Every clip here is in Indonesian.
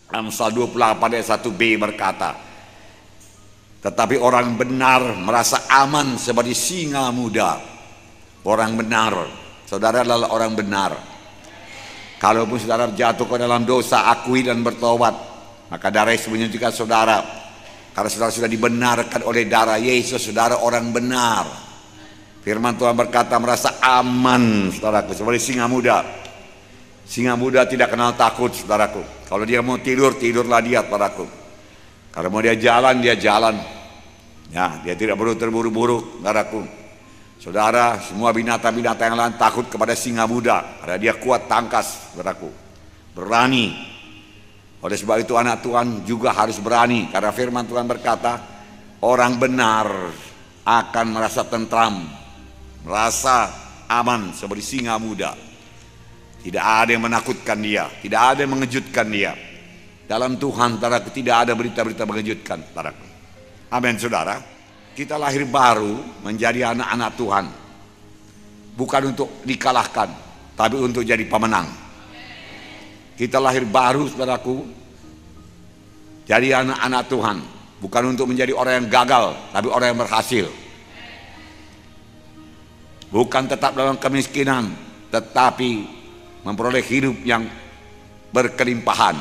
Amsal 28 ayat 1b berkata, tetapi orang benar merasa aman seperti singa muda. Orang benar, saudara adalah orang benar. Kalaupun saudara jatuh ke dalam dosa, akui dan bertobat, maka darah Yesus menyucikan saudara. Karena saudara sudah dibenarkan oleh darah Yesus, saudara orang benar. Firman Tuhan berkata merasa aman, saudaraku, seperti singa muda. Singa muda tidak kenal takut, saudaraku. Kalau dia mau tidur, tidurlah dia, saudaraku. Kalau mau dia jalan, dia jalan. Ya, dia tidak perlu terburu-buru, saudaraku. Saudara, semua binatang-binatang yang lain takut kepada singa muda, karena dia kuat tangkas, saudaraku. Berani. Oleh sebab itu anak Tuhan juga harus berani, karena firman Tuhan berkata, orang benar akan merasa tentram, merasa aman seperti singa muda. Tidak ada yang menakutkan dia, tidak ada yang mengejutkan dia. Dalam Tuhan, saudaraku, tidak ada berita-berita mengejutkan, saudaraku. Amin, saudara. Kita lahir baru menjadi anak-anak Tuhan, bukan untuk dikalahkan, tapi untuk jadi pemenang. Kita lahir baru, saudaraku, jadi anak-anak Tuhan, bukan untuk menjadi orang yang gagal, tapi orang yang berhasil. Bukan tetap dalam kemiskinan, tetapi memperoleh hidup yang berkelimpahan.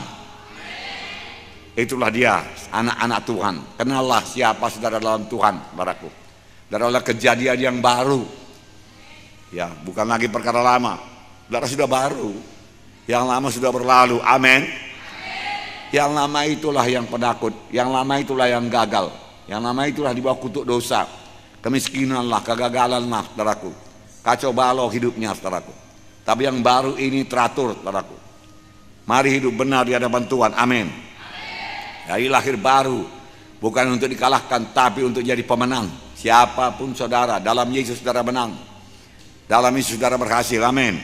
Itulah dia, anak-anak Tuhan. Kenallah siapa saudara dalam Tuhan, saudaraku. Adalah kejadian yang baru. Ya, bukan lagi perkara lama. Saudara sudah baru. Yang lama sudah berlalu. Amin. Yang lama itulah yang penakut. Yang lama itulah yang gagal. Yang lama itulah di bawah kutuk dosa. Kemiskinanlah, kegagalanlah, saudaraku. Kacau balau hidupnya, saudaraku. Tapi yang baru ini teratur, saudaraku. Mari hidup benar di hadapan Tuhan. Amin. Jadi lahir baru, bukan untuk dikalahkan, tapi untuk jadi pemenang. Siapapun saudara, dalam Yesus saudara menang. Dalam Yesus saudara berhasil. Amin.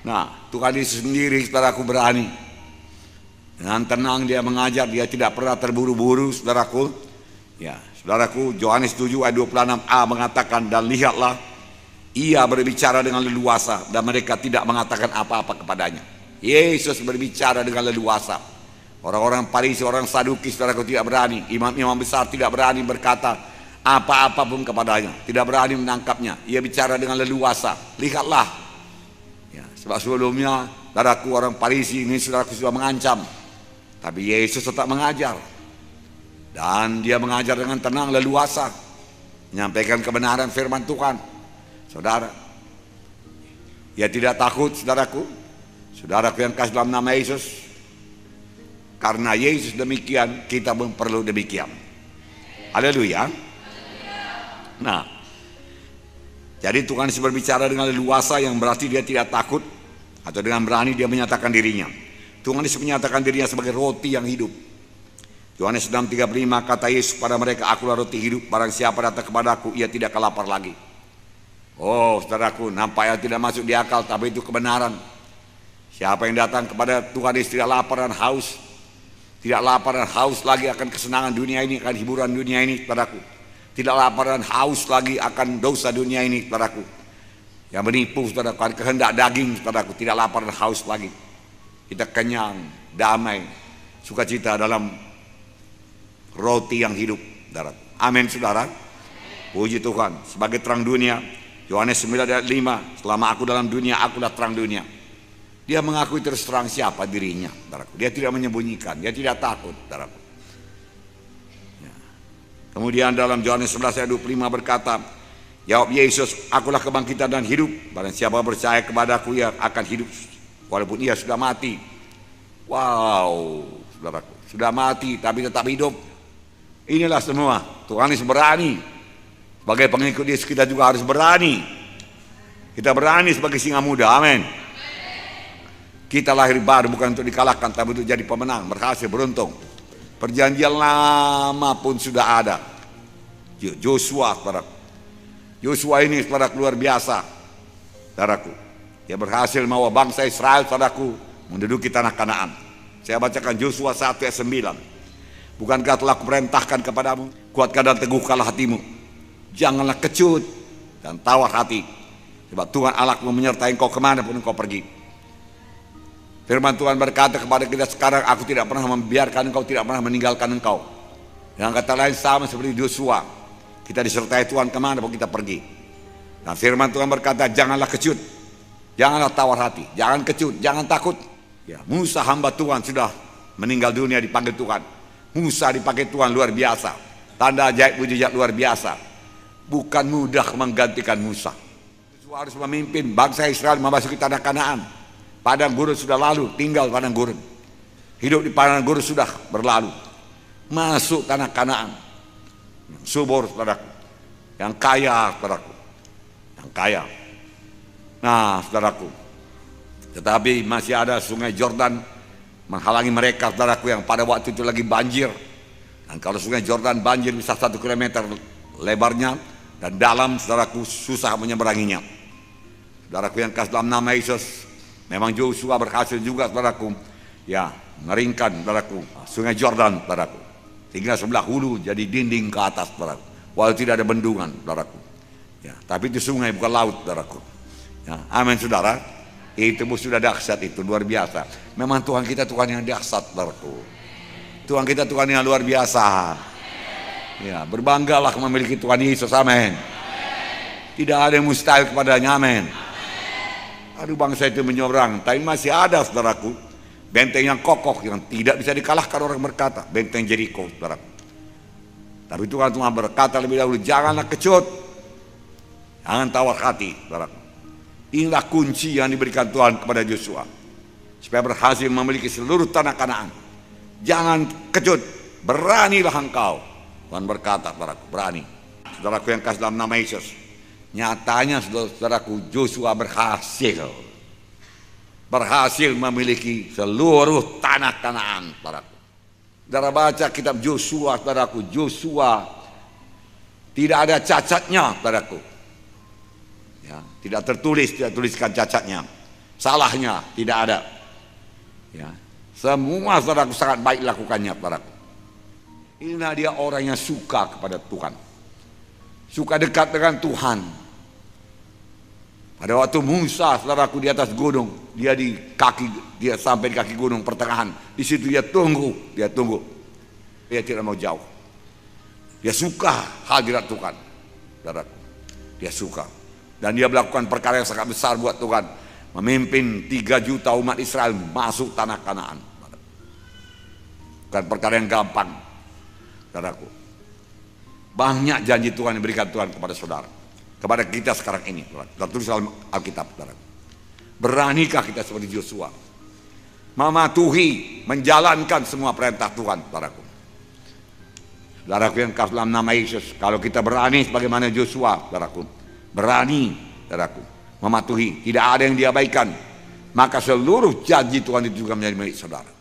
Nah, Tuhan Yesus sendiri, saudaraku, berani. Dengan tenang dia mengajar, dia tidak pernah terburu-buru, saudaraku. Ya, saudaraku, Yohanes 7 ayat 26a mengatakan, dan lihatlah, ia berbicara dengan leluasa dan mereka tidak mengatakan apa-apa kepadanya. Yesus berbicara dengan leluasa. Orang-orang Farisi, orang Saduki, saudaraku, tidak berani. Imam-imam besar tidak berani berkata apa-apa pun kepadanya, tidak berani menangkapnya. Ia bicara dengan leluasa. Lihatlah. Ya, sebab sebelumnya, saudaraku, orang Farisi ini, saudaraku, sudah mengancam. Tapi Yesus tetap mengajar. Dan dia mengajar dengan tenang, leluasa. Menyampaikan kebenaran firman Tuhan. Saudara, ia tidak takut, saudaraku. Saudaraku yang kasih dalam nama Yesus. Karena Yesus demikian, kita pun perlu demikian. Haleluya. Nah, jadi Tuhan Yesus berbicara dengan leluasa, yang berarti dia tidak takut, atau dengan berani dia menyatakan dirinya. Tuhan Yesus menyatakan dirinya sebagai roti yang hidup. Yohanes 6:35 kata Yesus pada mereka, akulah roti hidup, barang siapa datang kepadaku, ia tidak akan lapar lagi. Oh, saudaraku, nampaknya tidak masuk di akal, tapi itu kebenaran. Siapa yang datang kepada Tuhan Yesus tidak lapar dan haus, tidak lapar dan haus lagi akan kesenangan dunia ini, akan hiburan dunia ini, saudaraku. Tidak lapar dan haus lagi akan dosa dunia ini, saudaraku. Yang menipu, saudaraku, akan kehendak daging, saudaraku. Tidak lapar dan haus lagi. Kita kenyang, damai, sukacita dalam roti yang hidup, saudaraku. Amin, saudara. Puji Tuhan. Sebagai terang dunia, Yohanes 9 ayat 5, selama aku dalam dunia, akulah terang dunia. Dia mengakui terus terang siapa dirinya, saudaraku. Dia tidak menyembunyikan, dia tidak takut, saudaraku. Ya. Kemudian dalam Yohanes 11 ayat 25 berkata, jawab Yesus, akulah kebangkitan dan hidup. Barang siapa percaya kepadaku, ia akan hidup walaupun ia sudah mati. Wow, saudaraku, sudah mati tapi tetap hidup. Inilah semua Tuhan Yesus berani. Sebagai pengikut Yesus kita juga harus berani. Kita berani sebagai singa muda. Amin. Kita lahir baru bukan untuk dikalahkan, tapi untuk jadi pemenang, berhasil, beruntung. Perjanjian lama pun sudah ada. Joshua, saudaraku. Joshua ini, saudaraku, luar biasa, saudaraku. Dia berhasil membawa bangsa Israel, saudaraku, menduduki tanah Kanaan. Saya bacakan Joshua 1 ayat 9. Bukankah telah kuperintahkan kepadamu, kuatkan dan teguhkanlah hatimu. Janganlah kecut dan tawar hati, sebab Tuhan Allahmu menyertai engkau kemanapun engkau pergi. Firman Tuhan berkata kepada kita sekarang, aku tidak pernah membiarkan engkau, tidak pernah meninggalkan engkau. Yang kata lain sama seperti Yosua, kita disertai Tuhan kemana pun kita pergi. Nah, firman Tuhan berkata, janganlah kecut, janganlah tawar hati, jangan kecut, jangan takut. Ya, Musa hamba Tuhan sudah meninggal dunia, dipanggil Tuhan. Musa dipakai Tuhan luar biasa, tanda ajaib mujizat luar biasa. Bukan mudah menggantikan Musa. Yosua harus memimpin bangsa Israel memasuki tanah Kanaan. Padang gurun sudah lalu, tinggal padang gurun. Hidup di padang gurun sudah berlalu. Masuk tanah Kanaan. Yang subur, saudaraku. Yang kaya, saudaraku. Yang kaya. Nah, saudaraku. Tetapi masih ada sungai Jordan menghalangi mereka, saudaraku, yang pada waktu itu lagi banjir. Dan kalau sungai Jordan banjir bisa 1 kilometer lebarnya. Dan dalam, saudaraku, susah menyeberanginya. Saudaraku yang kasih dalam nama Yesus, memang Yosua berhasil juga, saudaraku, ya, ngeringkan, saudaraku, sungai Jordan, saudaraku, tinggal sebelah hulu jadi dinding ke atas, saudaraku, walau tidak ada bendungan, saudaraku, ya, tapi itu sungai bukan laut, saudaraku, ya, amin, saudara. Itu sudah dahsyat, itu luar biasa. Memang Tuhan kita Tuhan yang dahsyat, saudaraku. Tuhan kita Tuhan yang luar biasa. Ya, berbanggalah memiliki Tuhan Yesus, amin. Tidak ada yang mustahil kepadanya, amin. Aduh, bangsa itu menyeberang, tapi masih ada, saudaraku, benteng yang kokoh yang tidak bisa dikalahkan. Orang berkata benteng Jeriko, saudaraku. Tapi Tuhan berkata lebih dahulu, janganlah kecut, jangan tawar hati, saudaraku. Inilah kunci yang diberikan Tuhan kepada Yosua supaya berhasil memiliki seluruh tanah Kanaan. Jangan kecut, beranilah engkau. Tuhan berkata, saudaraku, berani. Saudaraku yang kasih dalam nama Yesus, nyatanya saudaraku, Yosua berhasil memiliki seluruh tanah Kanaan, saudaraku. Saudara baca kitab Yosua, saudaraku, Yosua tidak ada cacatnya, saudaraku. Ya, tidak tuliskan cacatnya, salahnya tidak ada. Ya, semua, saudaraku, sangat baik lakukannya, saudaraku. Inilah dia orang yang suka kepada Tuhan, suka dekat dengan Tuhan. Pada waktu Musa, saudaraku, di atas gunung, dia sampai di kaki gunung pertengahan. Di situ dia tunggu. Dia tidak mau jauh. Dia suka hadirat Tuhan, saudaraku. Dia suka. Dan dia melakukan perkara yang sangat besar buat Tuhan, memimpin 3 juta umat Israel masuk tanah Kanaan. Bukan perkara yang gampang, saudaraku. Banyak janji Tuhan yang diberikan Tuhan kepada saudara, kepada kita sekarang ini. Tertulis dalam Alkitab, saudaraku. Beranikah kita seperti Yosua, mematuhi, menjalankan semua perintah Tuhan, saudaraku. Saudaraku yang kasih dalam nama Yesus, kalau kita berani sebagaimana Yosua, saudaraku, berani, saudaraku, mematuhi, tidak ada yang diabaikan, maka seluruh janji Tuhan itu juga menjadi milik saudara.